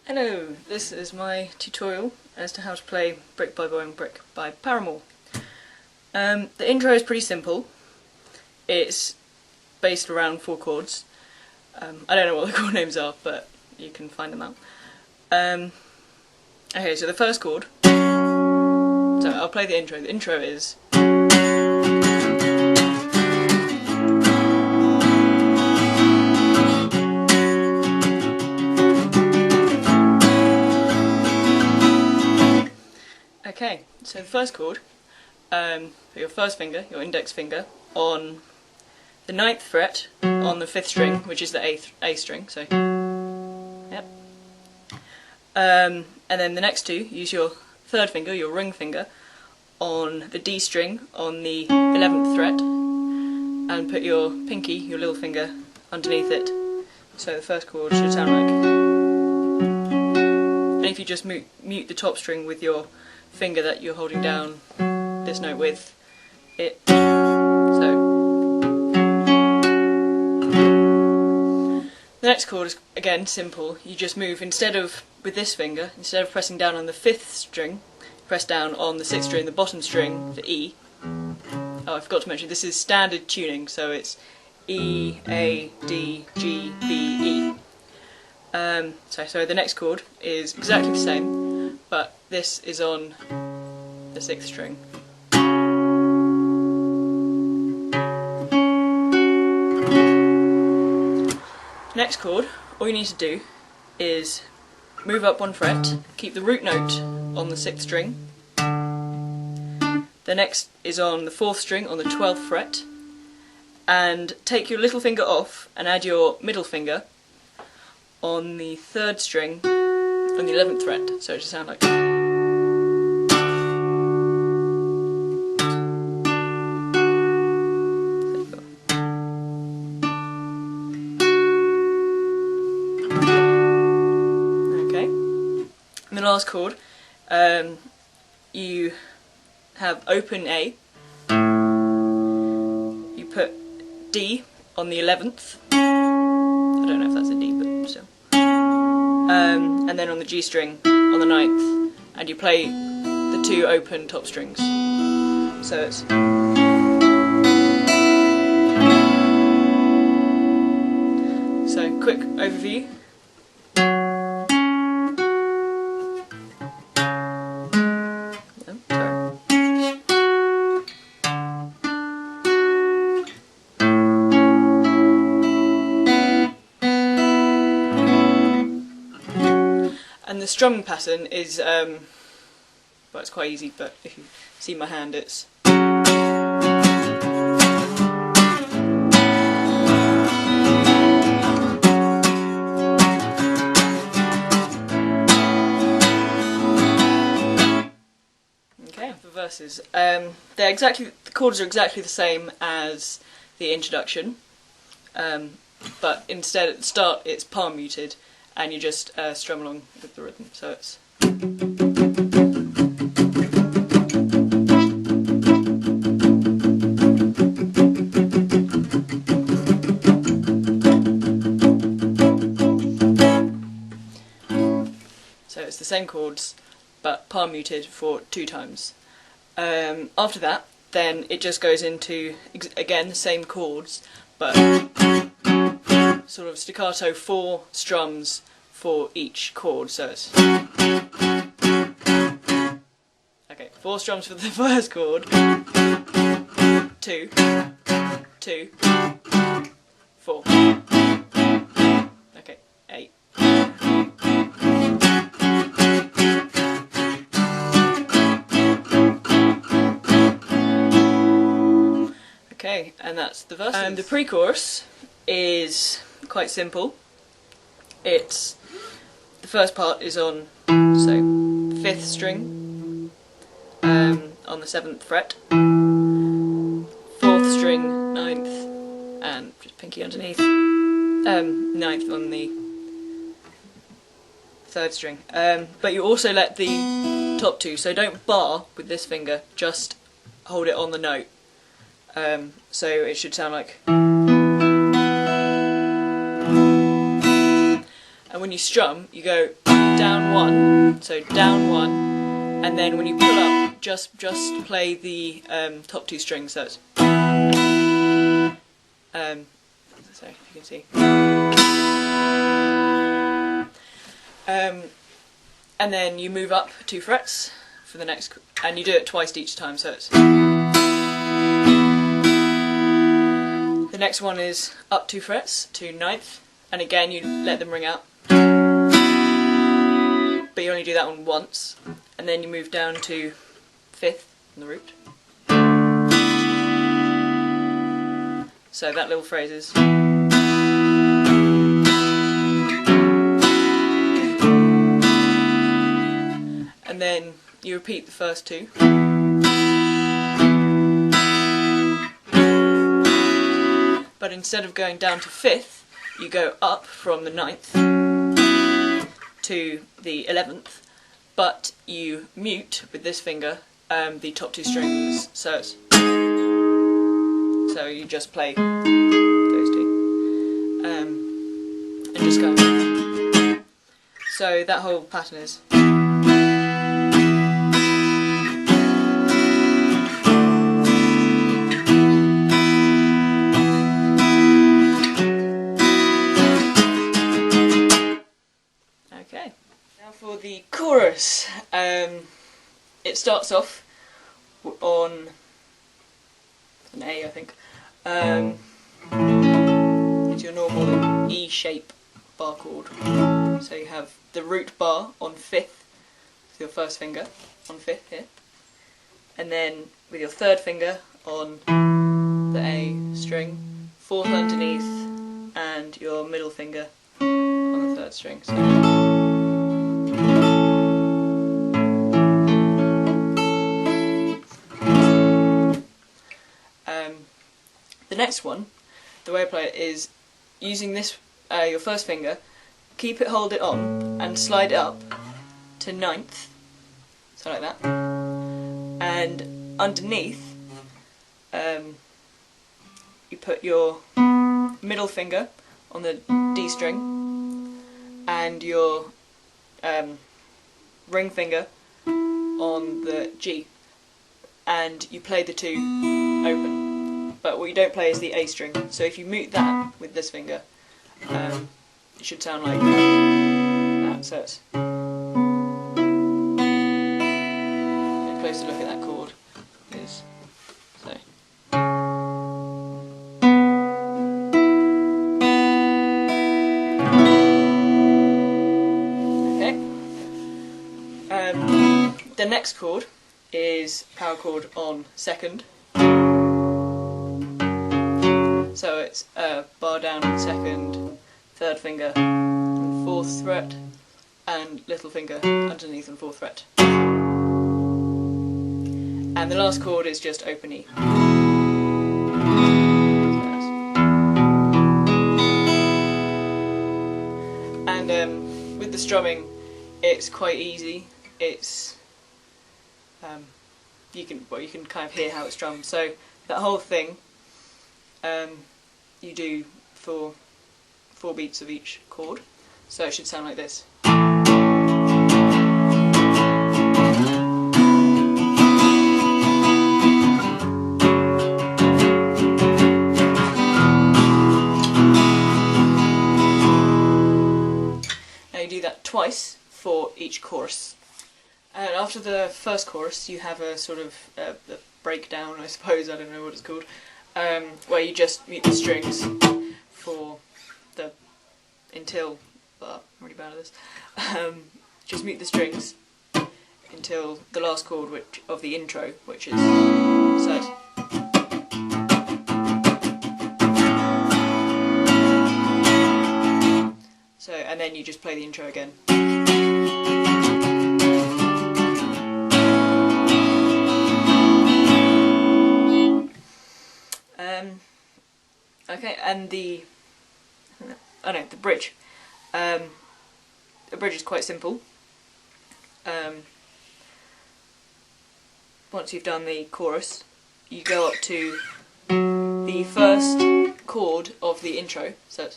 Hello, this is my tutorial as to how to play Brick by Boring Brick by Paramore. The intro is pretty simple. It's based around 4 chords. I don't know what the chord names are, but you can find them out. Okay, so the first chord, so I'll play the intro. The intro is okay, so the first chord, put your first finger, your index finger, on the 9th fret on the 5th string, which is the A string, so, yep. And then the next two, use your 3rd finger, your ring finger, on the D string on the 11th fret, and put your pinky, your little finger, underneath it. So the first chord should sound like, and if you just mute the top string with your finger that you're holding down this note with, it, so. The next chord is again simple. You just move, instead of with this finger, instead of pressing down on the 5th string, press down on the 6th string, the bottom string, the E. Oh, I forgot to mention, this is standard tuning, so it's E, A, D, G, B, E. So the next chord is exactly the same, but this is on the 6th string. Next chord, all you need to do is move up 1 fret, keep the root note on the 6th string. The next is on the 4th string on the 12th fret, and take your little finger off and add your middle finger on the 3rd string on the 11th fret, so it should sound like. Okay, and the last chord, you have open A, you put D on the 11th, I don't know if that's a D, but still. And then on the G string on the 9th, and you play the 2 open top strings. So it's. So, quick overview. Oh, sorry. And the strumming pattern is, well, it's quite easy, but if you see my hand, it's. Okay, the verses. The chords are exactly the same as the introduction, but instead at the start it's palm muted, and you just strum along with the rhythm, so it's. So it's the same chords, but palm muted for 2 times. After that, then it just goes into, again, the same chords, but sort of staccato 4 strums for each chord, so it's. Okay, 4 strums for the first chord, 2, 2, 4. Okay, 8. Okay, and that's the verses. And the pre-chorus is quite simple. It's, the first part is on, so, 5th string, on the 7th fret, 4th string, 9th, and just pinky underneath, 9th on the 3rd string. But you also let the top 2, so don't bar with this finger, just hold it on the note. So it should sound like. and when you strum, you go down one, so down one, and then when you pull up, just play the top two strings. So it's so if you can see. And then you move up 2 frets for the next, and you do it twice each time. So it's the next one is up 2 frets to 9th, and again you let them ring out, but you only do that one once, and then you move down to 5th on the root. So that little phrase is. And then you repeat the first 2. But instead of going down to 5th, you go up from the 9th to the 11th, but you mute with this finger the top 2 strings, so it's, so you just play those 2 and just go. So that whole pattern is. Okay, now for the chorus. It starts off on an A, I think. It's your normal E shape bar chord. So you have the root bar on 5th, with your first finger on 5th here, and then with your 3rd finger on the A string, 4th underneath, and your middle finger on the 3rd string. So the next one, the way I play it is using this, your first finger, keep it, hold it on, and slide it up to 9th, so like that, and underneath you put your middle finger on the D string and your ring finger on the G, and you play the 2 open. But what you don't play is the A string, so if you mute that with this finger, it should sound like that. So it's a closer look at that chord is so. Okay. The next chord is power chord on 2nd. So it's bar down on 2nd, 3rd finger on 4th fret, and little finger underneath on 4th fret. And the last chord is just open E. And with the strumming, it's quite easy. It's you can kind of hear how it's strummed. So that whole thing. You do for 4 beats of each chord, so it should sound like this. Now you do that twice for each chorus, and after the first chorus you have a sort of the breakdown, I suppose, I don't know what it's called. Where you just mute the strings for the until, I'm really bad at this, just mute the strings until the last chord of the intro, which is so. So, and then you just play the intro again. Okay, and the bridge. The bridge is quite simple. Once you've done the chorus, you go up to the first chord of the intro. So it's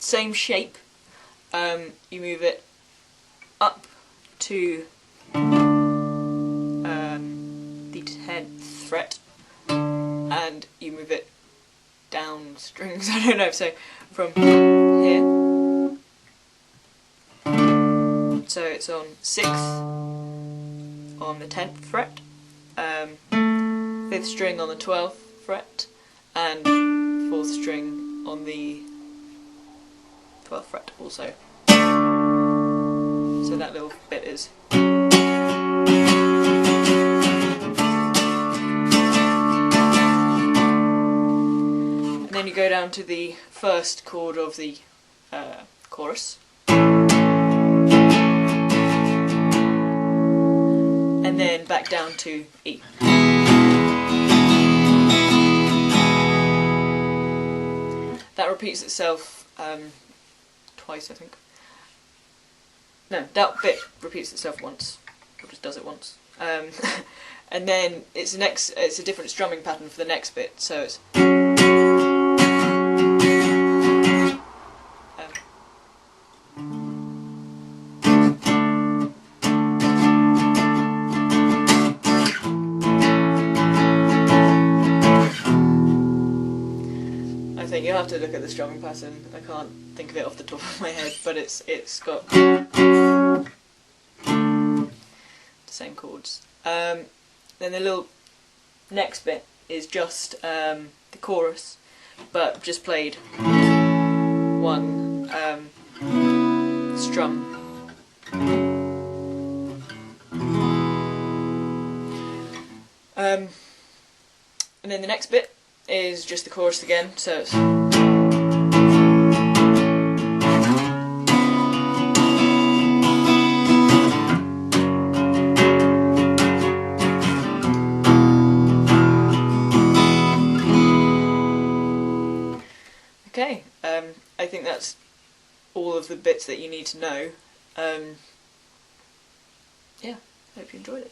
same shape. You move it up to the 10th fret, and you move it down strings, I don't know, so from here, so it's on 6th on the 10th fret, 5th string on the 12th fret, and 4th string on the 12th fret also. So that little bit is. And then you go down to the first chord of the chorus. And then back down to E. That repeats itself twice, I think. No, that bit repeats itself once, or just does it once. And then it's a different strumming pattern for the next bit, so it's. I think you'll have to look at the strumming pattern. I can't think of it off the top of my head, but it's got the same chords. Then the little next bit is just the chorus, but just played one strum. And then the next bit is just the chorus again, so it's. Okay, I think that's all of the bits that you need to know. Yeah, hope you enjoyed it.